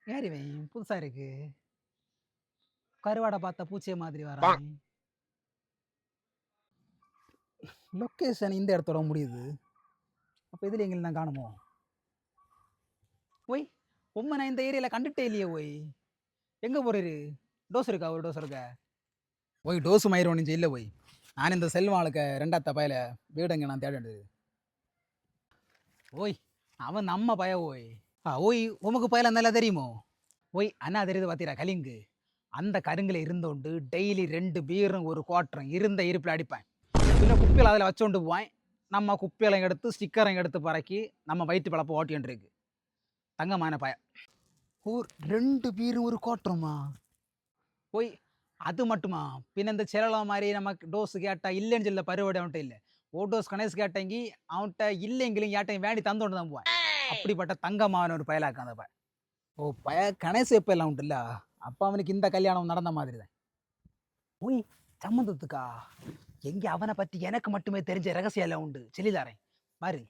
யார் இவன் புதுசா இருக்கு. கருவாடை பார்த்த பூச்சிய மாதிரி வரான். லொக்கேஷன் இந்த இடத்தோட முடியுது. அப்ப இதுல எங்களை நான் காணுமோ? ஒய் உம்மை நான் இந்த ஏரியால கண்டுட்டே இல்லையே ஒய். எங்க போறீரு? டோஸ் இருக்கா? ஒரு டோஸ் இருக்கா? ஒய் டோஸ் மயிரும் ஒன்றும் இல்லை ஒய். நான் இந்த செல்வாளுக்கு ரெண்டாத்த பயல வீடுங்க நான் தேட வேண்டியது. ஓய் அவன் நம்ம பய ஓய். ஓய் உமக்கு பயல நல்லா தெரியுமோ? ஓய் அண்ணா தெரியுது பார்த்தீரா கலிங்கு. அந்த கருங்கில இருந்தோண்டு டெய்லி 2 பீரும் ஒரு குவாட்டரும் இருந்த இருப்பில் அடிப்பேன். பின்ன குப்பையில் அதில் வச்சோண்டு போவேன். நம்ம குப்பையெல்லாம் எடுத்து ஸ்டிக்கரையும் எடுத்து பறக்கி நம்ம வயிற்று பழப்ப ஓட்டின்னு இருக்கு. தங்கமான பய. ஓ 2 பீரும் ஒரு குவாட்டருமா? போய் அது மட்டுமா? பின்ன இந்த செலவு மாதிரி நமக்கு டோஸ் கேட்டா இல்லைன்னு சொல்ல பருவடை அவன்கிட்ட இல்லை. ஓ டோஸ் கணேஸ் கேட்டங்கி அவன்கிட்ட இல்லைங்களும் ஏட்டையும் வேண்டி தந்தோண்டு தான் போவேன். அப்படிப்பட்ட தங்கமான ஒரு பயலாக்க அந்த பய. ஓ பய கணேசு எப்ப எல்லாம் உண்டுல்ல. அப்ப அவனுக்கு இந்த கல்யாணம் நடந்த மாதிரி தான். ஓய் சம்மந்தத்துக்கா? எங்க அவனை பத்தி எனக்கு மட்டுமே தெரிஞ்ச ரகசியம் எல்லாம் உண்டு. சொல்லிதாரேன் பாரு.